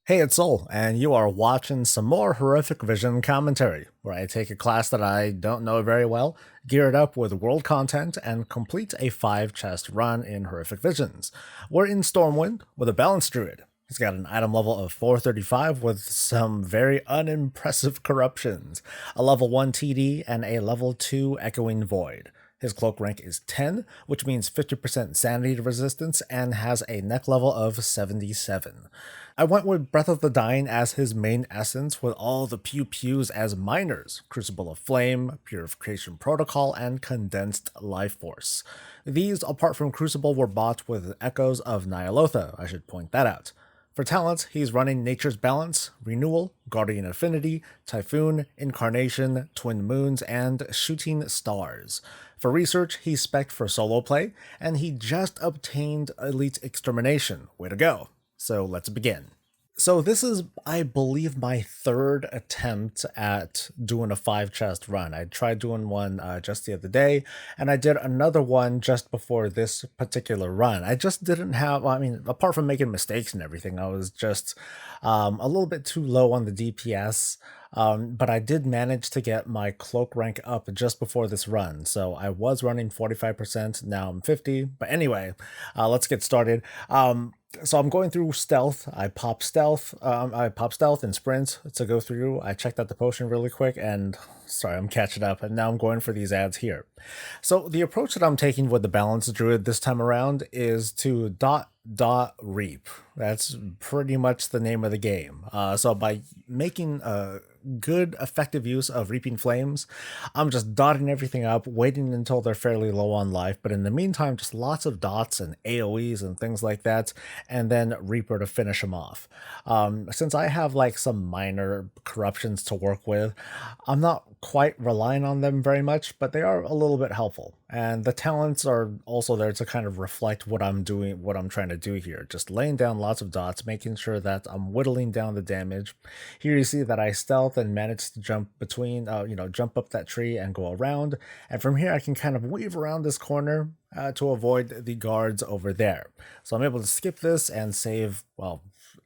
Hey, it's Soul, and you are watching some more Horrific Vision commentary, where I take a class that I don't know very well, gear it up with world content, and complete a 5 chest run in Horrific Visions. We're in Stormwind with a Balance Druid. He's got an item level of 435 with some very unimpressive corruptions, a level 1 TD, and a level 2 Echoing Void. His cloak rank is 10, which means 50% sanity resistance, and has a neck level of 77. I went with Breath of the Dying as his main essence, with all the pew pews as minors: Crucible of Flame, Purification Protocol, and Condensed Life Force. These, apart from Crucible, were bought with Echoes of Nyalotha, I should point that out. For talents, he's running Nature's Balance, Renewal, Guardian Affinity, Typhoon, Incarnation, Twin Moons, and Shooting Stars. For research, he's spec'd for solo play, and he just obtained Elite Extermination. Way to go. So let's begin. So this is, I believe, my third attempt at doing a 5 chest run. I tried doing one just the other day, and I did another one just before this particular run. I just didn't have, well, I mean, apart from making mistakes and everything, I was just a little bit too low on the DPS. But I did manage to get my cloak rank up just before this run. So I was running 45%, now I'm 50. But anyway, let's get started. So I'm going through stealth. I pop stealth and sprint to go through. I checked out the potion really quick, and sorry, I'm catching up, and now I'm going for these ads here. So the approach that I'm taking with the Balance Druid this time around is to reap. That's pretty much the name of the game. So by making good effective use of Reaping Flames, I'm just dotting everything up, waiting until they're fairly low on life, but in the meantime, just lots of dots and AoEs and things like that, and then Reaper to finish them off. Since I have like some minor corruptions to work with, I'm not quite relying on them very much, but they are a little bit helpful. And the talents are also there to kind of reflect what I'm doing, what I'm trying to do here. Just laying down lots of dots, making sure that I'm whittling down the damage. Here you see that I stealth and manage to jump between, jump up that tree and go around. And from here, I can kind of weave around this corner to avoid the guards over there. So I'm able to skip this and save, well,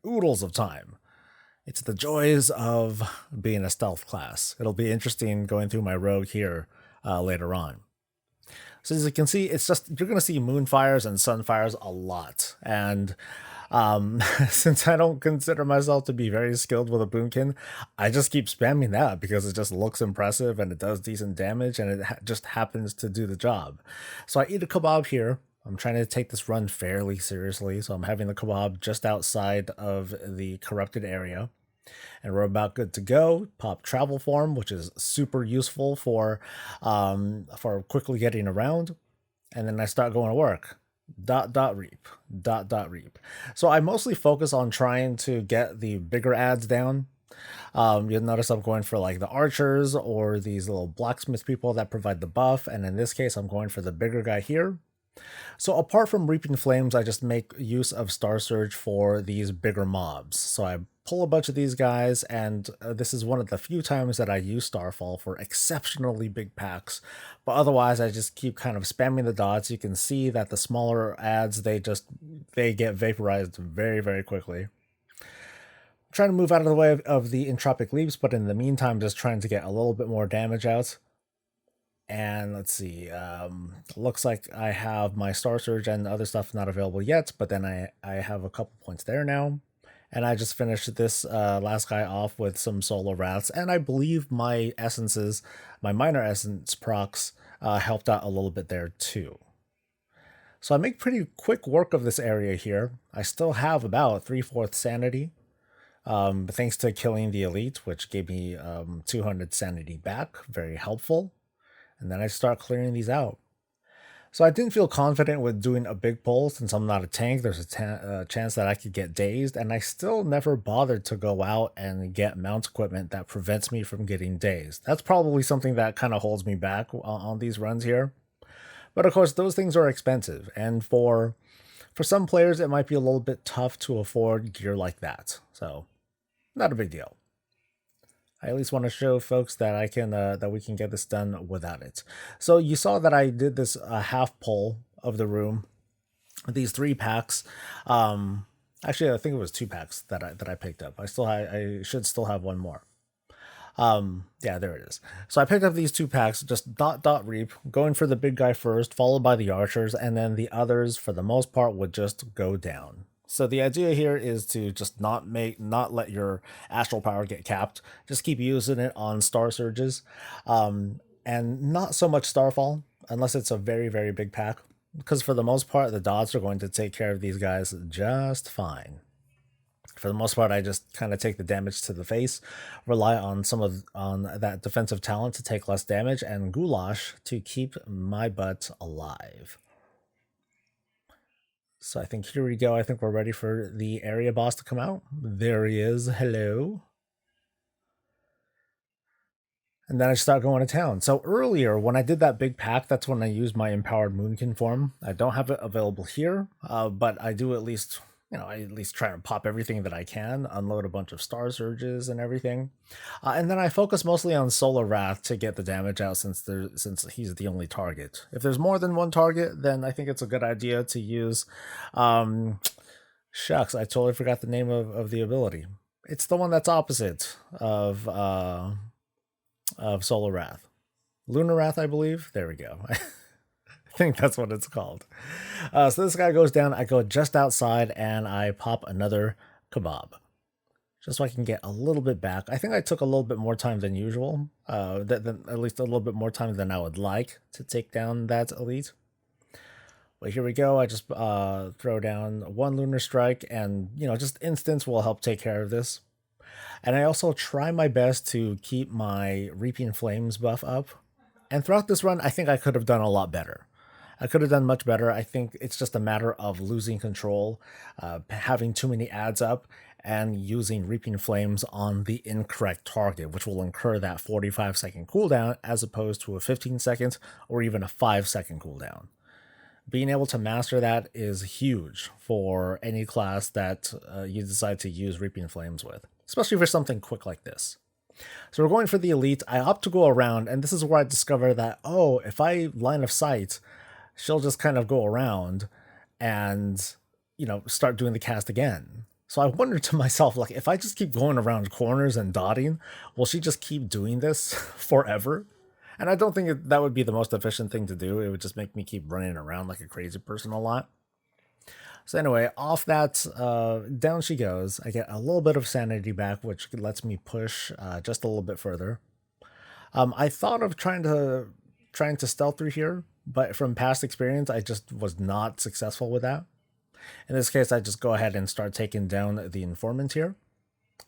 oodles of time. It's the joys of being a stealth class. It'll be interesting going through my rogue here later on. So as you can see, it's just, you're going to see moonfires and sunfires a lot. And since I don't consider myself to be very skilled with a boomkin, I just keep spamming that because it just looks impressive and it does decent damage, and it just happens to do the job. So I eat a kebab here. I'm trying to take this run fairly seriously, so I'm having the kebab just outside of the corrupted area. And we're about good to go. Pop travel form, which is super useful for quickly getting around. And then I start going to work. Reap. Reap. So I mostly focus on trying to get the bigger ads down. You'll notice I'm going for like the archers or these little blacksmith people that provide the buff. And in this case, I'm going for the bigger guy here. So apart from Reaping Flames, I just make use of Star Surge for these bigger mobs. So I pull a bunch of these guys, and this is one of the few times that I use Starfall for exceptionally big packs. But otherwise, I just keep kind of spamming the dots. You can see that the smaller ads, they get vaporized very, very quickly. I'm trying to move out of the way of the Entropic Leaps, but in the meantime, just trying to get a little bit more damage out. And let's see, looks like I have my Star Surge and other stuff not available yet, but then I have a couple points there now. And I just finished this last guy off with some solo wraths, and I believe my essences, my minor essence procs, helped out a little bit there too. So I make pretty quick work of this area here. I still have about 3/4 sanity, thanks to killing the elite, which gave me 200 sanity back, very helpful. And then I start clearing these out. So I didn't feel confident with doing a big pull since I'm not a tank. There's a chance that I could get dazed, and I still never bothered to go out and get mount equipment that prevents me from getting dazed. That's probably something that kind of holds me back on these runs here. But of course, those things are expensive, and for some players, it might be a little bit tough to afford gear like that. So, not a big deal. I at least want to show folks that I can that we can get this done without it. So you saw that I did this half pull of the room, these 3 packs. Actually, I think it was 2 packs that I picked up. I should still have one more. Yeah, there it is. So I picked up these 2 packs, just dot reap, going for the big guy first, followed by the archers, and then the others, for the most part, would just go down. So the idea here is to just not let your astral power get capped. Just keep using it on star surges, and not so much starfall unless it's a very big pack, because for the most part, the dots are going to take care of these guys just fine. For the most part, I just kind of take the damage to the face, rely on on that defensive talent to take less damage, and goulash to keep my butt alive. So I think here we go. I think we're ready for the area boss to come out. There he is. Hello. And then I start going to town. So earlier, when I did that big pack, that's when I used my Empowered Moonkin form. I don't have it available here, but I do at least, I at least try and pop everything that I can, unload a bunch of Star Surges and everything. And then I focus mostly on Solar Wrath to get the damage out since he's the only target. If there's more than one target, then I think it's a good idea to use... Shucks, I totally forgot the name of the ability. It's the one that's opposite of Solar Wrath. Lunar Wrath, I believe. There we go. I think that's what it's called. So this guy goes down. I go just outside and I pop another kebab, just so I can get a little bit back. I think I took a little bit more time than usual, at least a little bit more time than I would like to take down that elite. But here we go. I just throw down one Lunar Strike, and just instants will help take care of this. And I also try my best to keep my Reaping Flames buff up. And throughout this run, I think I could have done a lot better. I could have done much better. I think it's just a matter of losing control, having too many ads up, and using Reaping Flames on the incorrect target, which will incur that 45-second cooldown as opposed to a 15-second or even a 5-second cooldown. Being able to master that is huge for any class that you decide to use Reaping Flames with, especially for something quick like this. So we're going for the elite. I opt to go around, and this is where I discover that, if I line of sight, she'll just kind of go around and, start doing the cast again. So I wondered to myself, like, if I just keep going around corners and dotting, will she just keep doing this forever? And I don't think that would be the most efficient thing to do. It would just make me keep running around like a crazy person a lot. So anyway, off that, down she goes. I get a little bit of sanity back, which lets me push just a little bit further. I thought of trying to stealth through here, but from past experience, I just was not successful with that. In this case, I just go ahead and start taking down the informant here.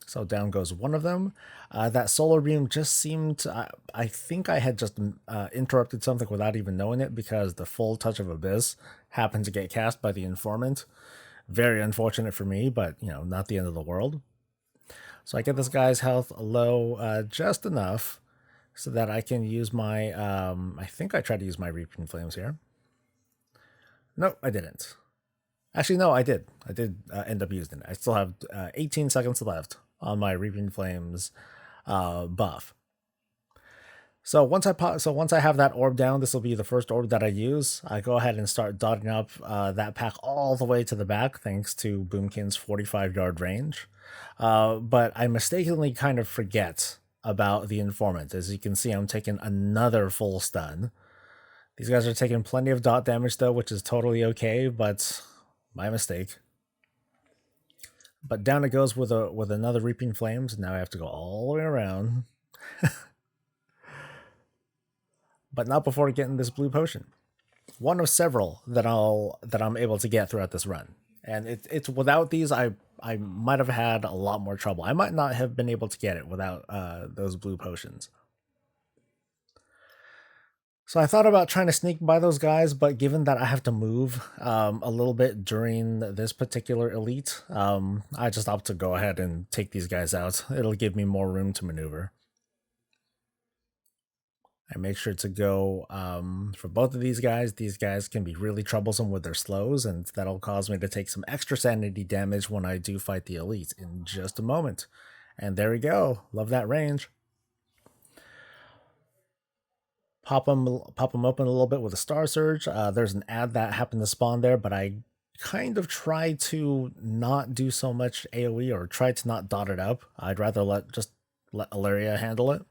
So down goes one of them. That solar beam just seemed... I think I had just interrupted something without even knowing it, because the full Touch of Abyss happened to get cast by the informant. Very unfortunate for me, but, not the end of the world. So I get this guy's health low just enough so that I can use my... I think I tried to use my Reaping Flames here. No, I didn't. Actually, no, I did. I did end up using it. I still have 18 seconds left on my Reaping Flames buff. So once I have that orb down, this will be the first orb that I use. I go ahead and start dotting up that pack all the way to the back, thanks to Boomkin's 45-yard range. But I mistakenly kind of forget about the informant. As you can see, I'm taking another full stun. These guys are taking plenty of dot damage though, which is totally okay, but my mistake. But down it goes with another Reaping Flames. Now I have to go all the way around. But not before getting this blue potion. One of several that I'm able to get throughout this run. And it's without these, I might have had a lot more trouble. I might not have been able to get it without those blue potions. So I thought about trying to sneak by those guys, but given that I have to move a little bit during this particular elite, I just opt to go ahead and take these guys out. It'll give me more room to maneuver. I make sure to go for both of these guys. These guys can be really troublesome with their slows, and that'll cause me to take some extra sanity damage when I do fight the elite in just a moment. And there we go. Love that range. Pop them open a little bit with a Star Surge. There's an ad that happened to spawn there, but I kind of try to not do so much AoE or try to not dot it up. I'd rather let Alleria handle it.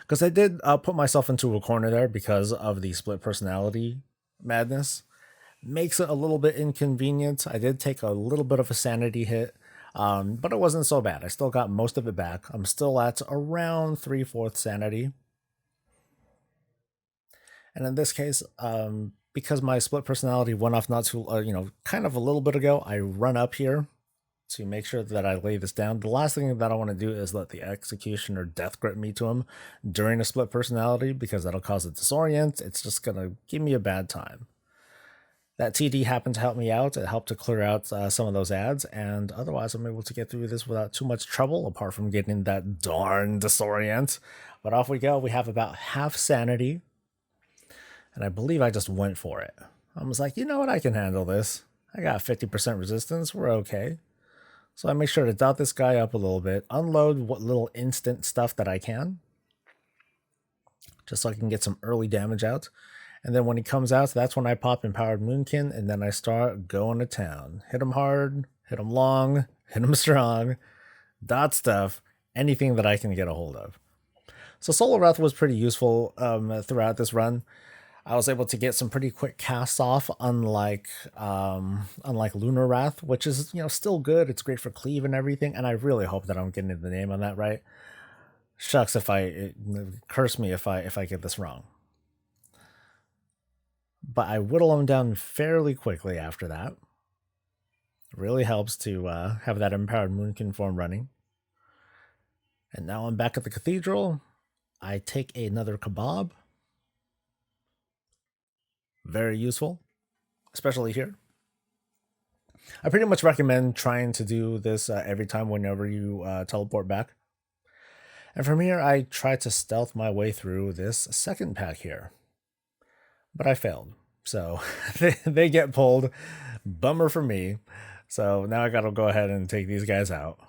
Because I did put myself into a corner there because of the split personality madness. Makes it a little bit inconvenient. I did take a little bit of a sanity hit, but it wasn't so bad. I still got most of it back. I'm still at around 3/4 sanity. And in this case, because my split personality went off not too, kind of a little bit ago, I run up here to make sure that I lay this down. The last thing that I want to do is let the executioner death grip me to him during a split personality, because that'll cause a disorient. It's just going to give me a bad time. That TD happened to help me out. It helped to clear out some of those ads, and otherwise I'm able to get through this without too much trouble, apart from getting that darn disorient. But off we go. We have about half sanity, and I believe I just went for it. I was like, you know what, I can handle this. I got 50% resistance. We're okay. So I make sure to dot this guy up a little bit, unload what little instant stuff that I can, just so I can get some early damage out. And then when he comes out, that's when I pop Empowered Moonkin, and then I start going to town. Hit him hard, hit him long, hit him strong, dot stuff, anything that I can get a hold of. So Solar Wrath was pretty useful throughout this run. I was able to get some pretty quick casts off, unlike Lunar Wrath, which is still good. It's great for cleave and everything, and I really hope that I'm getting the name on that right. Shucks, curse me if I get this wrong. But I whittle them down fairly quickly after that. It really helps to have that Empowered Moonkin form running. And now I'm back at the Cathedral. I take another kebab. Very useful, especially here. I pretty much recommend trying to do this every time whenever you teleport back. And from here, I tried to stealth my way through this second pack here. But I failed. So they get pulled. Bummer for me. So now I gotta go ahead and take these guys out.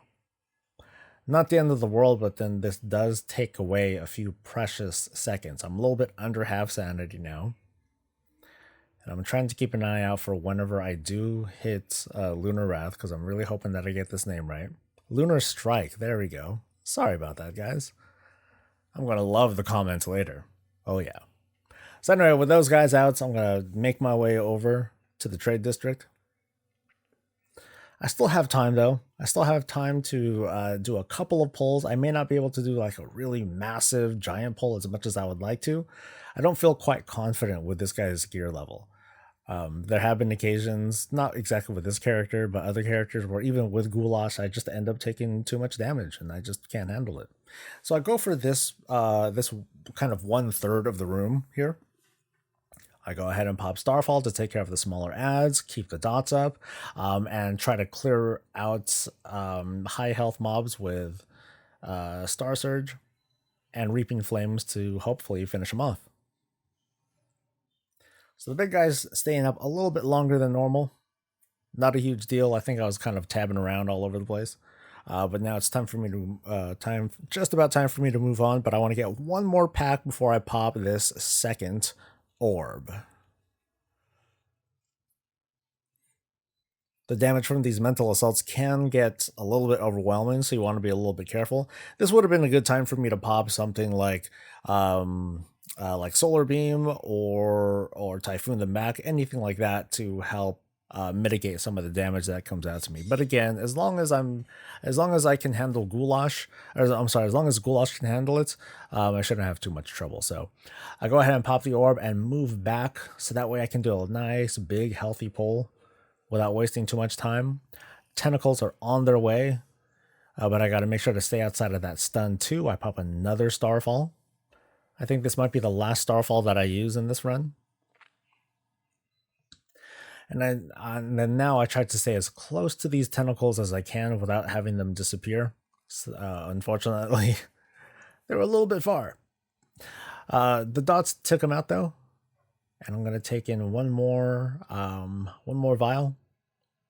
Not the end of the world, but then this does take away a few precious seconds. I'm a little bit under half sanity now. And I'm trying to keep an eye out for whenever I do hit Lunar Wrath, because I'm really hoping that I get this name right. Lunar Strike, there we go. Sorry about that, guys. I'm going to love the comments later. Oh, yeah. So anyway, with those guys out, I'm going to make my way over to the trade district. I still have time, though. I still have time to do a couple of pulls. I may not be able to do like a really massive giant pull as much as I would like to. I don't feel quite confident with this guy's gear level. There have been occasions, not exactly with this character, but other characters where even with Goulash, I just end up taking too much damage and I just can't handle it. So I go for this this kind of 1/3 of the room here. I go ahead and pop Starfall to take care of the smaller ads, keep the dots up, and try to clear out high health mobs with Star Surge and Reaping Flames to hopefully finish them off. So the big guy's staying up a little bit longer than normal. Not a huge deal. I think I was kind of tabbing around all over the place. But now it's time for me to just about time for me to move on. But I want to get one more pack before I pop this second orb. The damage from these mental assaults can get a little bit overwhelming, so you want to be a little bit careful. This would have been a good time for me to pop something like Solar Beam or Typhoon the Mech, anything like that to help mitigate some of the damage that comes out to me. But again, as long as I can handle Goulash, or I'm sorry, as long as Goulash can handle it, I shouldn't have too much trouble. So I go ahead and pop the orb and move back, so that way I can do a nice big healthy pull without wasting too much time. Tentacles are on their way, but I got to make sure to stay outside of that stun too. I pop another Starfall. I think this might be the last Starfall that I use in this run. And then now I try to stay as close to these tentacles as I can without having them disappear. So, unfortunately, they were a little bit far. The dots took them out though. And I'm going to take in one more vial.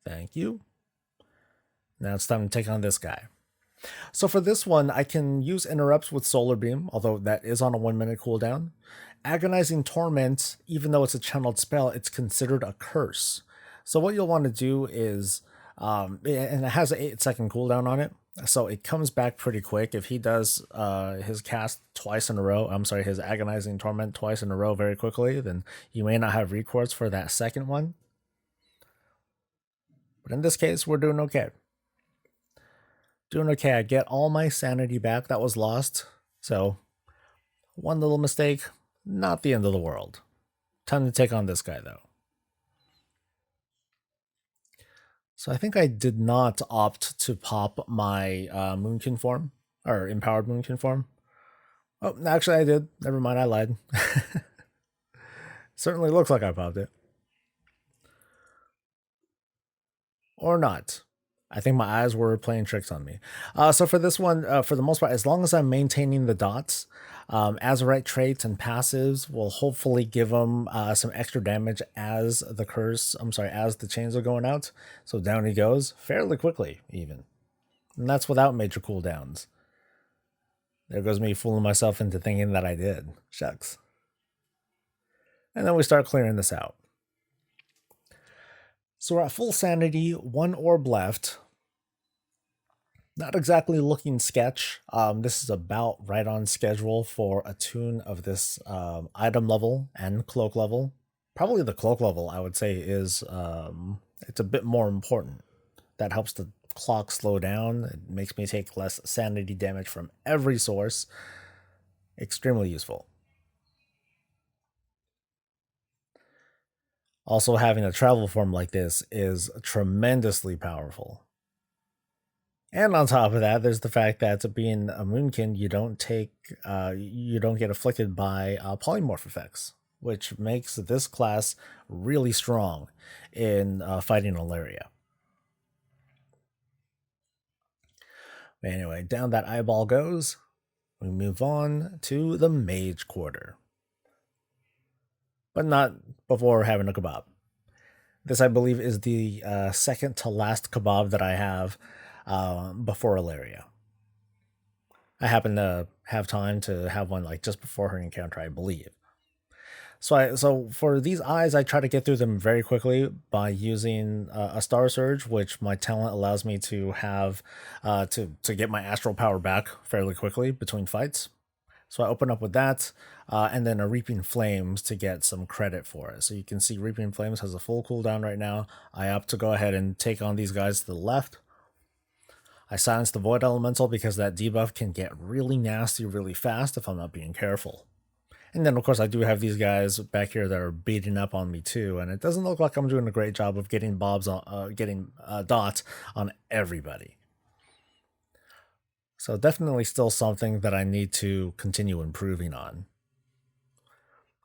Thank you. Now it's time to take on this guy. So for this one, I can use interrupts with Solar Beam, although that is on a 1-minute cooldown. Agonizing Torment, even though it's a channeled spell, it's considered a curse. So what you'll want to do is, and it has an 8-second cooldown on it, so it comes back pretty quick. If he does his cast twice in a row, I'm sorry, his Agonizing Torment twice in a row very quickly, then you may not have recourse for that second one. But in this case, we're doing okay. Doing okay. I get all my sanity back that was lost. So, one little mistake, not the end of the world. Time to take on this guy, though. So I think I did not opt to pop my Moonkin form, or Empowered Moonkin form. Oh, actually I did. Never mind, I lied. Certainly looks like I popped it. Or not. I think my eyes were playing tricks on me. So for this one, for the most part, as long as I'm maintaining the dots, Azerite traits and passives will hopefully give him some extra damage as as the chains are going out. So down he goes fairly quickly, even. And that's without major cooldowns. There goes me fooling myself into thinking that I did. Shucks. And then we start clearing this out. So we're at full sanity, 1 orb left. Not exactly looking sketch. This is about right on schedule for a tune of this item level and cloak level. Probably the cloak level, I would say, is it's a bit more important. That helps the clock slow down. It makes me take less sanity damage from every source. Extremely useful. Also, having a travel form like this is tremendously powerful. And on top of that, there's the fact that being a Moonkin, you don't get afflicted by polymorph effects, which makes this class really strong in fighting Alleria. Anyway, down that eyeball goes. We move on to the Mage Quarter. But not before having a kebab. This, I believe, is the second to last kebab that I have before Alleria. I happen to have time to have one like just before her encounter, I believe. So for these eyes, I try to get through them very quickly by using a Star Surge, which my talent allows me to have to get my astral power back fairly quickly between fights. So I open up with that, and then a Reaping Flames to get some credit for it. So you can see Reaping Flames has a full cooldown right now. I opt to go ahead and take on these guys to the left. I silence the Void Elemental because that debuff can get really nasty really fast if I'm not being careful. And then, of course, I do have these guys back here that are beating up on me too, and it doesn't look like I'm doing a great job of getting dots on everybody. So definitely still something that I need to continue improving on,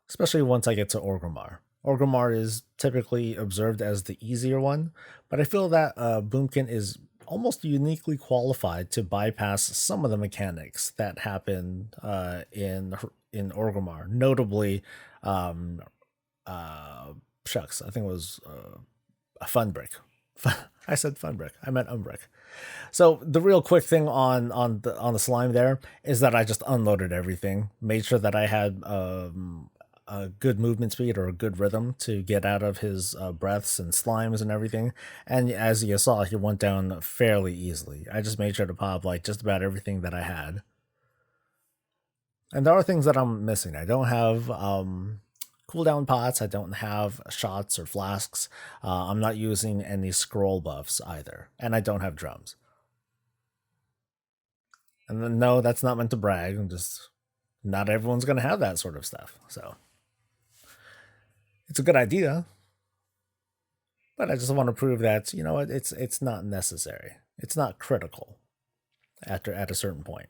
especially once I get to Orgrimmar. Orgrimmar is typically observed as the easier one, but I feel that Boomkin is almost uniquely qualified to bypass some of the mechanics that happen in Orgrimmar. Notably, shucks, I think it was a fun brick. I said fun brick. I meant umbrick. So the real quick thing on the slime there is that I just unloaded everything, made sure that I had a good movement speed or a good rhythm to get out of his breaths and slimes and everything. And as you saw, he went down fairly easily. I just made sure to pop like just about everything that I had. And there are things that I'm missing. I don't have cooldown pots. I don't have shots or flasks. I'm not using any scroll buffs either. And I don't have drums. And then, no, that's not meant to brag. I'm just, not everyone's going to have that sort of stuff. So it's a good idea. But I just want to prove that, you know what, it's not necessary. It's not critical at a certain point.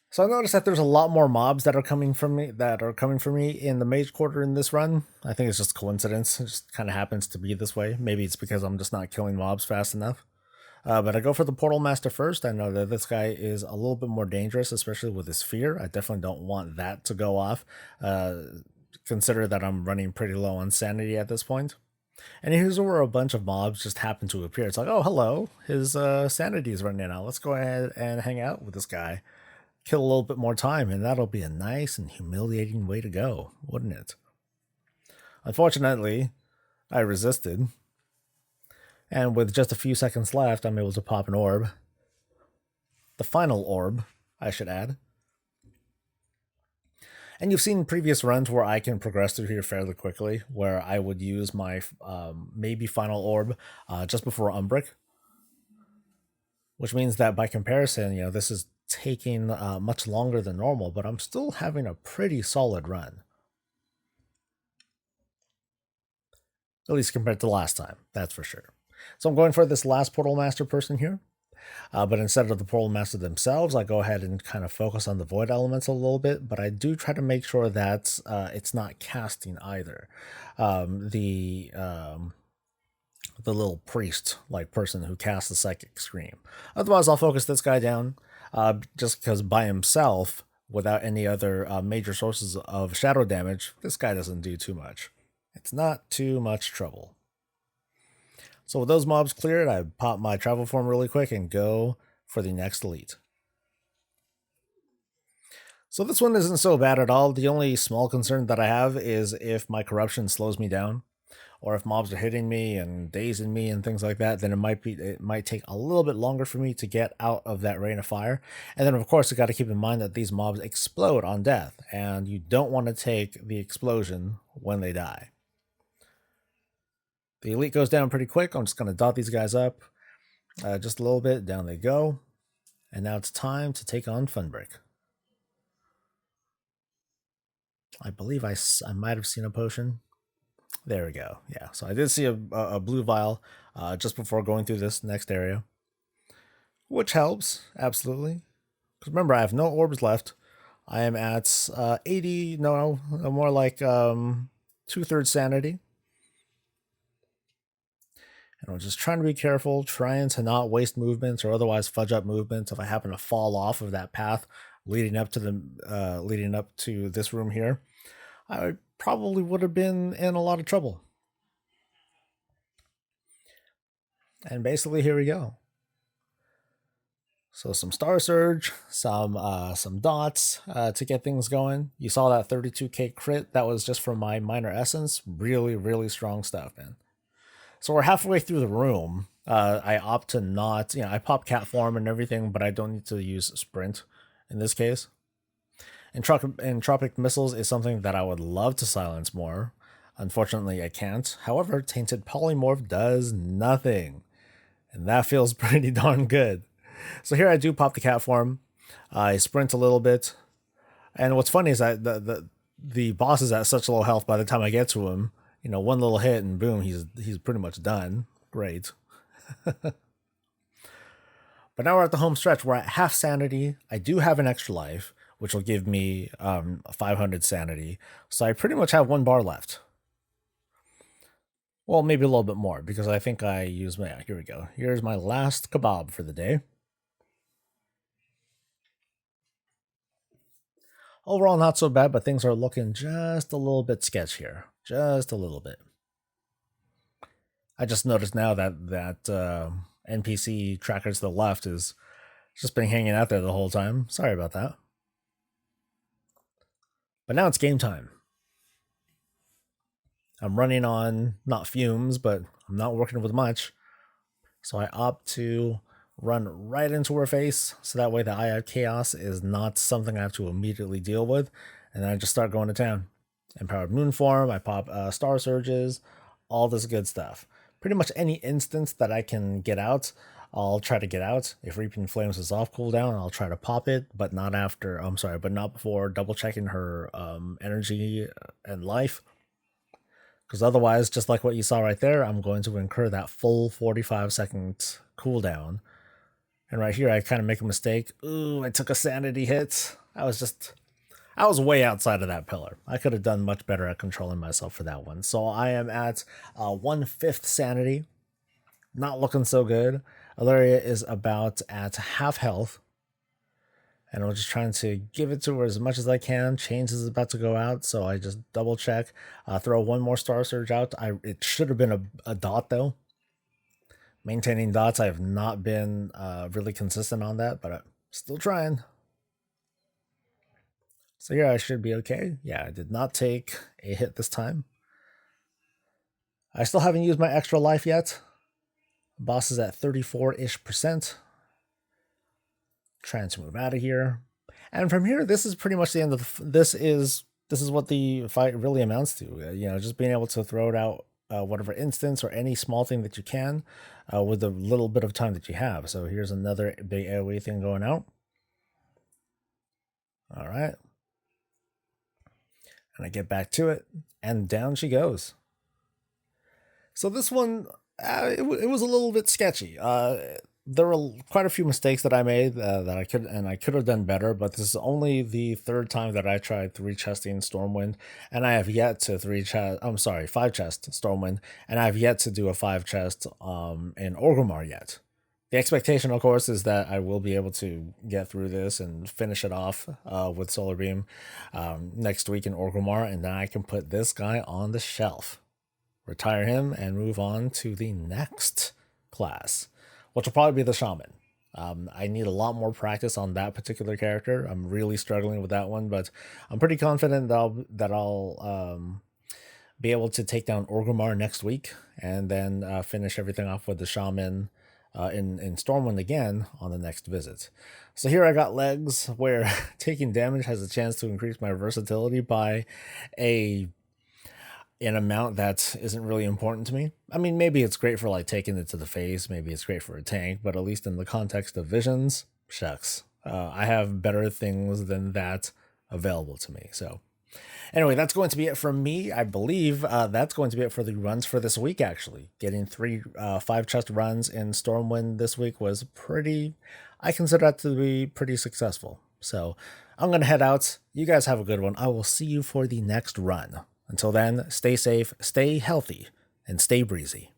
So I noticed that there's a lot more mobs that are coming for me in the Mage Quarter in this run. I think it's just coincidence. It just kind of happens to be this way. Maybe it's because I'm just not killing mobs fast enough. But I go for the Portal Master first. I know that this guy is a little bit more dangerous, especially with his fear. I definitely don't want that to go off. Consider that I'm running pretty low on sanity at this point. And here's where a bunch of mobs just happen to appear. It's like, oh, hello, his sanity is running out. Let's go ahead and hang out with this guy. Kill a little bit more time, and that'll be a nice and humiliating way to go, wouldn't it? Unfortunately, I resisted. And with just a few seconds left, I'm able to pop an orb. The final orb, I should add. And you've seen previous runs where I can progress through here fairly quickly, where I would use my maybe final orb just before Umbric. Which means that by comparison, this is taking much longer than normal, but I'm still having a pretty solid run. At least compared to last time, that's for sure. So I'm going for this last Portal Master person here. But instead of the Portal Master themselves, I go ahead and kind of focus on the Void elements a little bit, but I do try to make sure that it's not casting either. The little priest-like person who casts the Psychic Scream. Otherwise, I'll focus this guy down, just because by himself, without any other major sources of shadow damage, this guy doesn't do too much. It's not too much trouble. So with those mobs cleared, I pop my travel form really quick and go for the next elite. So this one isn't so bad at all. The only small concern that I have is if my corruption slows me down, or if mobs are hitting me and dazing me and things like that, then it might take a little bit longer for me to get out of that rain of fire. And then of course you got to keep in mind that these mobs explode on death, and you don't want to take the explosion when they die. The elite goes down pretty quick. I'm just going to dot these guys up just a little bit. Down they go. And now it's time to take on Funbrick. I believe I might have seen a potion. There we go. Yeah, so I did see a blue vial just before going through this next area, which helps, absolutely. Because remember, I have no orbs left. I am at 80, no, more like 2/3 sanity. And I'm just trying to be careful, trying to not waste movements or otherwise fudge up movements if I happen to fall off of that path leading up to this room here. I probably would have been in a lot of trouble. And basically, here we go. So some Star Surge, some dots to get things going. You saw that 32k crit. That was just from my Minor Essence. Really, really strong stuff, man. So we're halfway through the room. I opt to not, I pop cat form and everything, but I don't need to use sprint in this case. Entropic missiles is something that I would love to silence more. Unfortunately, I can't. However, Tainted Polymorph does nothing, and that feels pretty darn good. So here I do pop the cat form. I sprint a little bit, and what's funny is that the boss is at such low health by the time I get to him. One little hit and boom, he's pretty much done. Great. But now we're at the home stretch. We're at half sanity. I do have an extra life, which will give me 500 sanity. So I pretty much have 1 bar left. Well, maybe a little bit more, because I think I used here we go. Here's my last kebab for the day. Overall, not so bad, but things are looking just a little bit sketch here. Just a little bit. I just noticed now that NPC tracker to the left is just been hanging out there the whole time. Sorry about that. But now it's game time. I'm running on, not fumes, but I'm not working with much. So I opt to run right into her face, so that way the Eye of Chaos is not something I have to immediately deal with. And then I just start going to town. Empowered Moonform, I pop Star Surges, all this good stuff. Pretty much any instance that I can get out, I'll try to get out. If Reaping Flames is off cooldown, I'll try to pop it, but not before double checking her energy and life. Because otherwise, just like what you saw right there, I'm going to incur that full 45-second cooldown. And right here, I kind of make a mistake. Ooh, I took a sanity hit. I was way outside of that pillar. I could have done much better at controlling myself for that one. So I am at 1/5 sanity. Not looking so good. Alleria is about at half health. And I'm just trying to give it to her as much as I can. Chains is about to go out, so I just double check. Throw 1 more Star Surge out. It should have been a dot, though. Maintaining dots, I have not been really consistent on that, but I'm still trying. So here I should be okay. Yeah, I did not take a hit this time. I still haven't used my extra life yet. Boss is at 34-ish%. Trying to move out of here. And from here, this is pretty much the end of this is what the fight really amounts to. You know, just being able to throw it out whatever instance or any small thing that you can with the little bit of time that you have. So here's another big AoE thing going out. All right. And I get back to it, and down she goes. So this one, it was a little bit sketchy. There were quite a few mistakes that I made that I could have done better, but this is only the third time that I tried 3-chesting Stormwind, and I have yet to 5-chest Stormwind, and I have yet to do a 5-chest in Orgrimmar yet. The expectation, of course, is that I will be able to get through this and finish it off with Solar Beam next week in Orgrimmar, and then I can put this guy on the shelf, retire him, and move on to the next class, which will probably be the Shaman. I need a lot more practice on that particular character. I'm really struggling with that one, but I'm pretty confident that I'll be able to take down Orgrimmar next week, and then finish everything off with the Shaman in Stormwind again on the next visit. So here I got legs where taking damage has a chance to increase my versatility by an amount that isn't really important to me. I mean, maybe it's great for like taking it to the face, maybe it's great for a tank, but at least in the context of visions, shucks. I have better things than that available to me. So anyway, that's going to be it from me. I believe that's going to be it for the runs for this week, actually. Getting 3 5-chest runs in Stormwind this week was I consider that to be pretty successful. So I'm going to head out. You guys have a good one. I will see you for the next run. Until then, stay safe, stay healthy, and stay breezy.